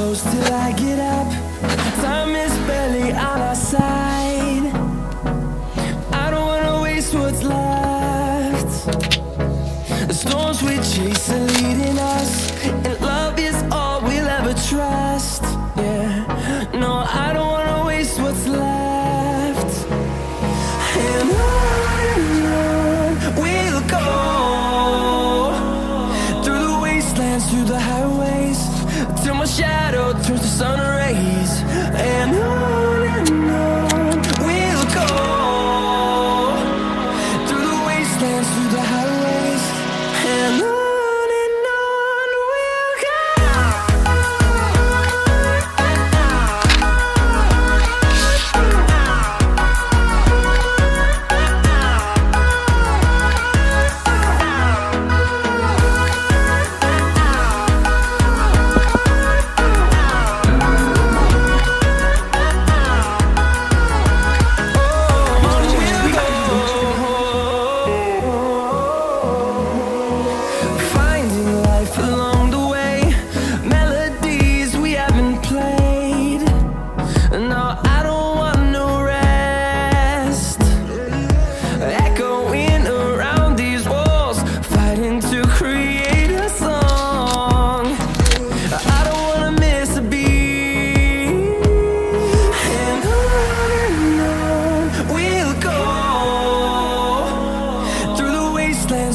close till I get up. Time is barely on our side. I don't wanna waste what's left. The storms we chase are leading us, and love is all we'll ever trust. Yeah, no, I don't wanna waste what's left. And on we'll go, through the wastelands, through the highways, till my shadow turns to sun rays. And on we'll go, through the wastelands, through the highways, and on we'll go.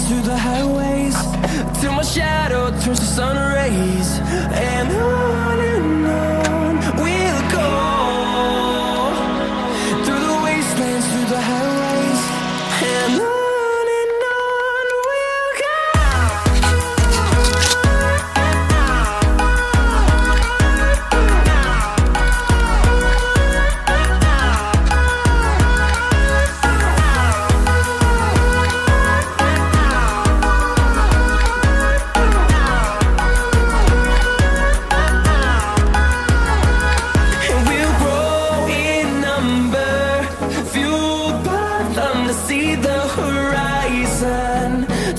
Through the highways, till my shadow turns to sun rays. And on we'll go, through the wastelands, through the highways, and on we'll go. See the horizon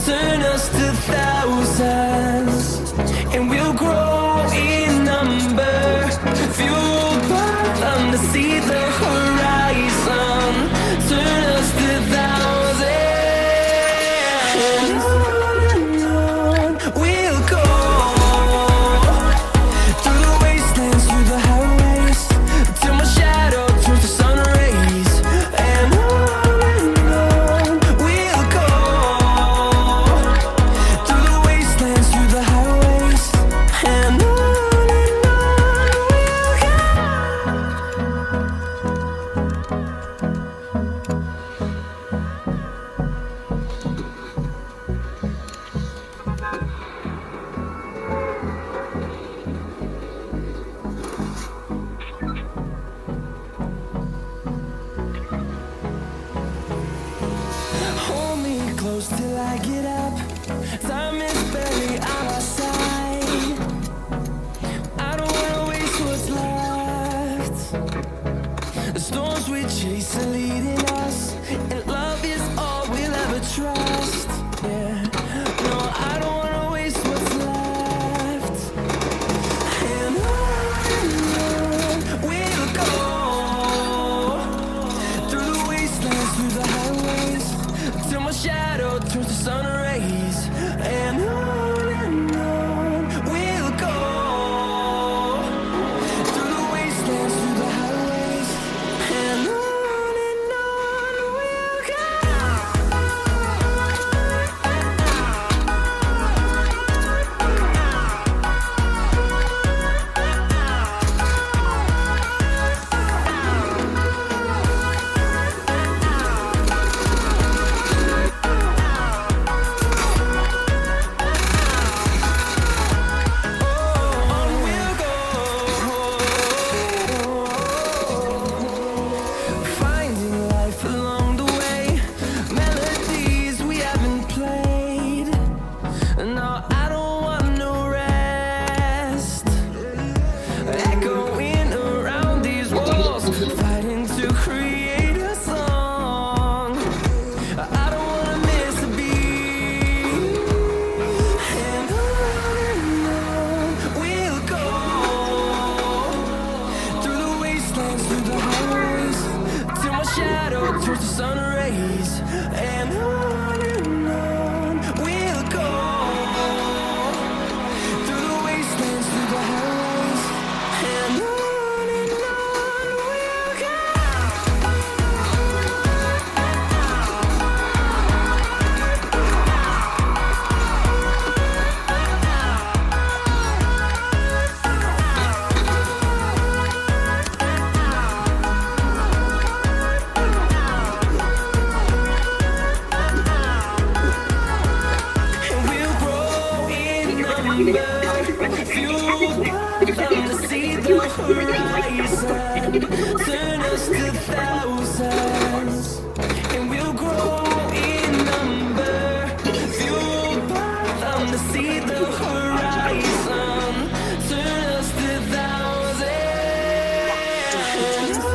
turn us to thousands, and we'll grow in number, fueled by them to see the horizon turn us to thousands. And on we'll go, through the wastelands, through the highways, till my shadow turns to sun rays. And close till I get up. Time is barely on our side. I don't wanna waste what's left. The storms we chase are leading us, and love is all we'll ever trust. Yeah, no, I don't wanna waste what's left. And on we'll go, through the wastelands, through the highways, till my shadow turns to sun rays. And on we'll go, through the wastelands, through the highways, and on we'll go. And